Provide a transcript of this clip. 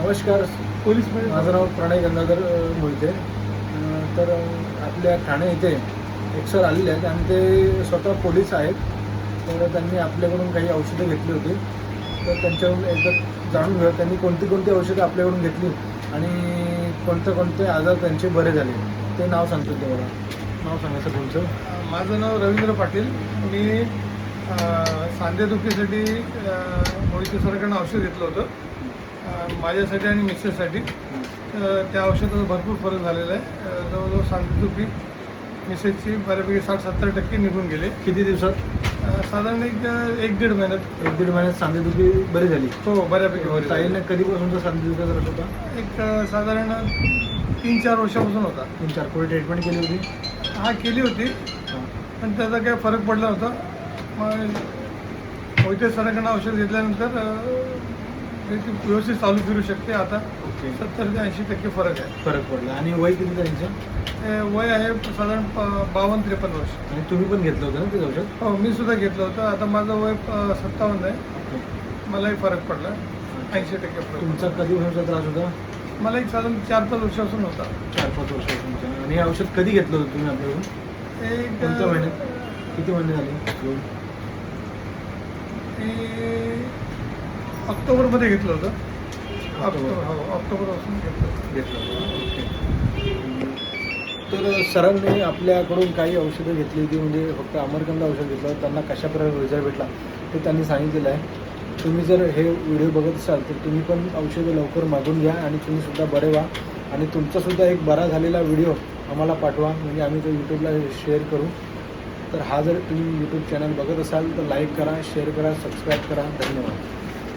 नमस्कार. पोलीस माझं नाव प्रणय गंगाधर मोहिते. तर आपल्या ठाणे इथे एक सर आलेले आहेत आणि ते स्वतः पोलीस आहेत. तर त्यांनी आपल्याकडून काही औषधं घेतली होती. तर त्यांच्याकडून एकदा जाणून घ्या त्यांनी कोणती कोणती औषधं आपल्याकडून घेतली आणि कोणते कोणते आजार त्यांचे बरे झाले ते नाव सांगतो ते मला. नाव सांगायचं तुमचं? माझं नाव रवींद्र पाटील. मी सांधेदुखीसाठी मोहिते सरांकडून औषध घेतलं होतं माझ्यासाठी आणि मिसेससाठी. त्या औषधाचा भरपूर फरक झालेला आहे. जवळजवळ सांधेदुखी मिसेसची बऱ्यापैकी 60-70% निघून गेले. किती दिवसात? साधारण एक दीड महिन्यात सांधेदुखी बरी झाली. हो, बऱ्यापैकी बरी. ताईंना कधीपासूनचा सांधेदुखीचा त्रास होता? एक साधारण 3-4 वर्षापासून होता. 3-4 कोणी ट्रीटमेंट केली होती? केली होती, पण त्याचा काही फरक पडला होता. मग मोहिते सरांकडून औषध घेतल्यानंतर ती व्यवस्थित चालू फिरू शकते. आता 70 ते 80% फरक पडला. आणि वय किती त्यांचं? वय आहे साधारण 52-53 वर्ष. आणि तुम्ही पण घेतलं होतं ना ते औषध? हो, मी सुद्धा घेतलं होतं. आता माझं वय 57 आहे. मलाही फरक पडला, 80% फरक. तुमचा कधीपासूनचा त्रास होता? मला एक साधारण 4-5 वर्षापासून होता. 4-5 वर्षापासून. आणि हे औषध कधी घेतलं होतं तुम्ही आपल्याकडून? कोणत्या महिन्यात? किती महिने झाले? ऑक्टोबरमध्ये घेतलं होतं. ऑक्टोबरपासून घेतलं. ओके. तर सरांनी आपल्याकडून काही औषधं घेतली होती, म्हणजे फक्त अमरकंद औषध घेतलं. त्यांना कशाप्रकारे रिझल्ट भेटला ते त्यांनी सांगितलेलं आहे. तुम्ही जर हे व्हिडिओ बघत असाल तर तुम्ही पण औषधं लवकर मागून घ्या आणि तुम्हीसुद्धा बरे व्हा. आणि तुमचासुद्धा एक बरा झालेला व्हिडिओ आम्हाला पाठवा, म्हणजे आम्ही तो यूट्यूबला शेअर करू. तर हा जर तुम्ही यूट्यूब चॅनल बघत असाल तर लाईक करा, शेअर करा, सबस्क्राईब करा. धन्यवाद.